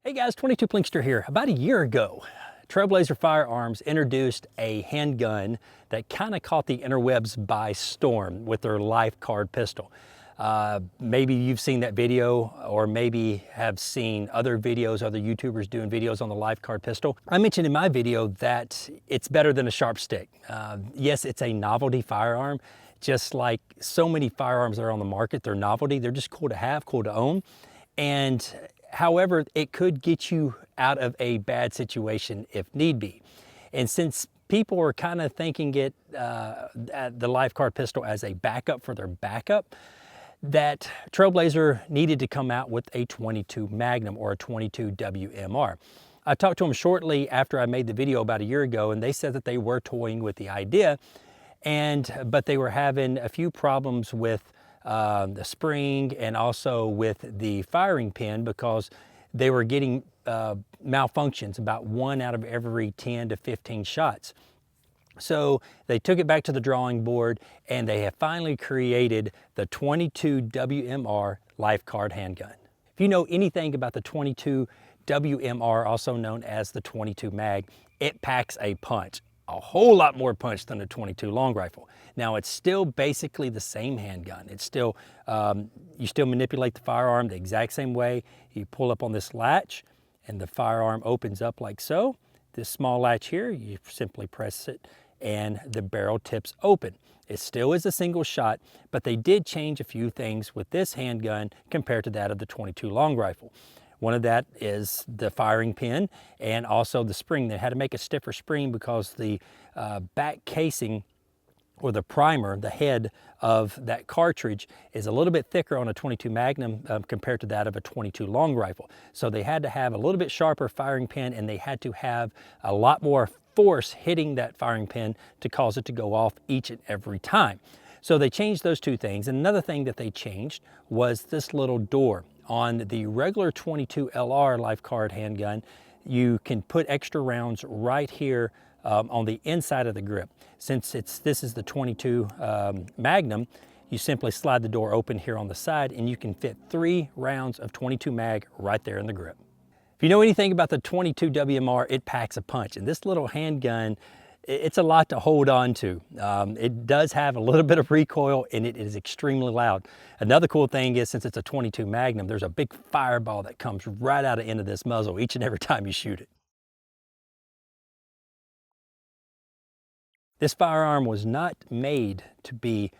Hey guys, 22 Plinkster here. About a year ago, Trailblazer Firearms introduced a handgun that kind of caught the interwebs by storm with their LifeCard pistol. Maybe you've seen that video, or maybe have seen other videos, other YouTubers doing videos on the LifeCard pistol. I mentioned in my video that it's better than a sharp stick. Yes, it's a novelty firearm. Just like so many firearms that are on the market, they're novelty. They're just cool to have, cool to own. And however, it could get you out of a bad situation if need be. And since people were kind of thinking the LifeCard pistol as a backup for their backup, that Trailblazer needed to come out with a 22 Magnum or a 22 WMR. I talked to them shortly after I made the video about a year ago, and they said that they were toying with the idea, but they were having a few problems with the spring and also with the firing pin, because they were getting malfunctions about 1 out of every 10 to 15 shots. So they took it back to the drawing board, and they have finally created the 22 WMR LifeCard handgun. If you know anything about the 22 WMR, also known as the 22 Mag, it packs a punch. A whole lot more punch than a 22 long rifle. Now, it's still basically the same handgun. It's still, you still manipulate the firearm the exact same way. You pull up on this latch and the firearm opens up like so. This small latch here, you simply press it and the barrel tips open. It still is a single shot, but they did change a few things with this handgun compared to that of the 22 long rifle. One of that is the firing pin and also the spring. They had to make a stiffer spring because the back casing, or the primer, the head of that cartridge, is a little bit thicker on a 22 Magnum compared to that of a 22 long rifle. So they had to have a little bit sharper firing pin, and they had to have a lot more force hitting that firing pin to cause it to go off each and every time. So they changed those two things. And another thing that they changed was this little door. On the regular 22 LR LifeCard handgun, you can put extra rounds right here on the inside of the grip. Since this is the 22 Magnum, you simply slide the door open here on the side, and you can fit 3 rounds of 22 Mag right there in the grip. If you know anything about the 22 WMR, it packs a punch, and this little handgun, it's a lot to hold on to. It does have a little bit of recoil, and it is extremely loud. Another cool thing is, since it's a 22 Magnum, there's a big fireball that comes right out of the end of this muzzle each and every time you shoot it. This firearm was not made to be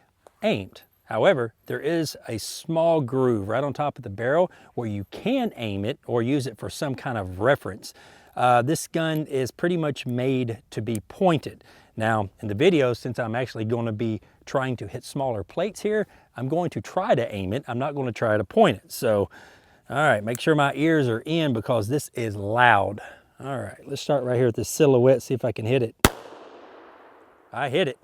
aimed. However, there is a small groove right on top of the barrel where you can aim it or use it for some kind of reference. This gun is pretty much made to be pointed. Now, in the video, since I'm actually going to be trying to hit smaller plates here, I'm going to try to aim it. I'm not going to try to point it. So, all right, make sure my ears are in, because this is loud. All right, let's start right here with this silhouette, see if I can hit it. I hit it.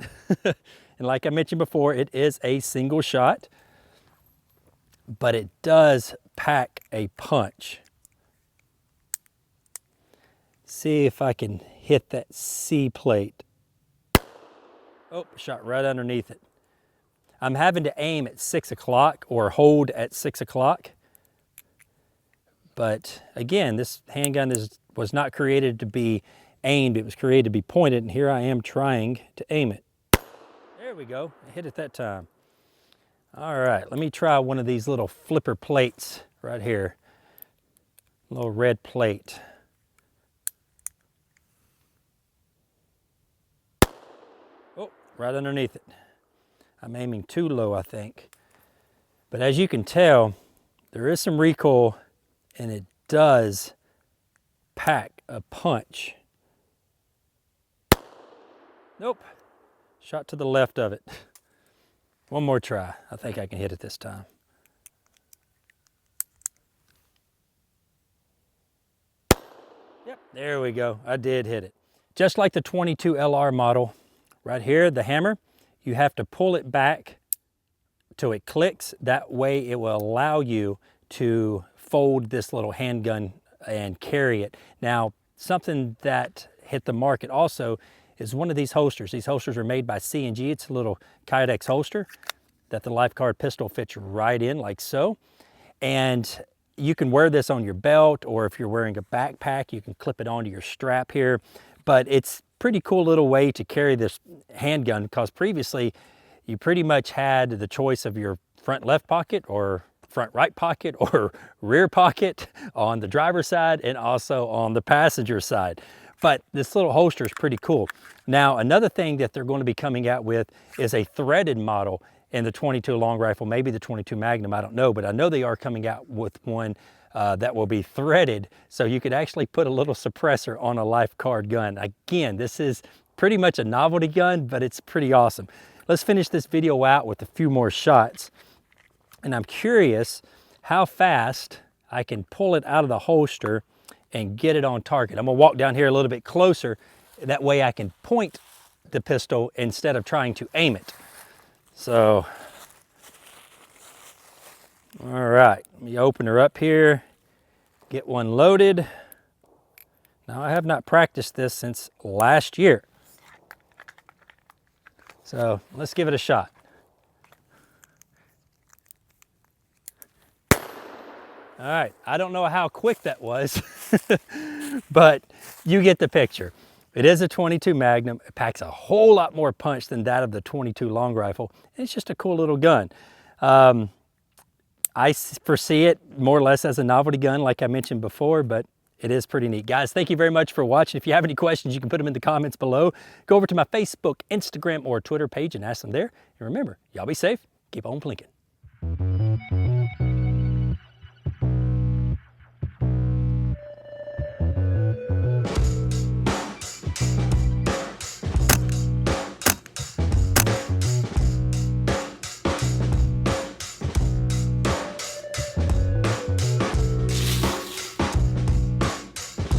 And like I mentioned before, it is a single shot, but it does pack a punch. See if I can hit that C plate. Oh, shot right underneath it. I'm having to aim at 6 o'clock or hold at 6 o'clock. But again, this handgun was not created to be aimed. It was created to be pointed, and here I am trying to aim it. There we go. I hit it that time. All right, let me try one of these little flipper plates right here. A little red plate. Oh, right underneath it. I'm aiming too low, I think. But as you can tell, there is some recoil, and it does pack a punch. Nope. Shot to the left of it. One more try. I think I can hit it this time. Yep, there we go. I did hit it. Just like the 22 LR model, right here, the hammer, you have to pull it back till it clicks. That way it will allow you to fold this little handgun and carry it. Now, something that hit the market also is one of these holsters. These holsters are made by C&G. It's a little Kydex holster that the LifeCard pistol fits right in like so. And you can wear this on your belt, or if you're wearing a backpack, you can clip it onto your strap here. But it's pretty cool little way to carry this handgun, because previously you pretty much had the choice of your front left pocket or front right pocket or rear pocket on the driver's side and also on the passenger side. But this little holster is pretty cool. Now, another thing that they're going to be coming out with is a threaded model in the 22 long rifle, maybe the 22 Magnum, I don't know, but I know they are coming out with one that will be threaded, so you could actually put a little suppressor on a LifeCard gun. Again, this is pretty much a novelty gun, but it's pretty awesome. Let's finish this video out with a few more shots. And I'm curious how fast I can pull it out of the holster and get it on target. I'm gonna walk down here a little bit closer. That way I can point the pistol instead of trying to aim it. So, all right, let me open her up here, get one loaded. Now, I have not practiced this since last year. So let's give it a shot. All right, I don't know how quick that was, but you get the picture. It is a 22 Magnum. It packs a whole lot more punch than that of the 22 long rifle. It's just a cool little gun. I foresee it more or less as a novelty gun, like I mentioned before, but it is pretty neat. Guys, thank you very much for watching. If you have any questions, you can put them in the comments below. Go over to my Facebook, Instagram, or Twitter page and ask them there. And remember, y'all be safe. Keep on plinking.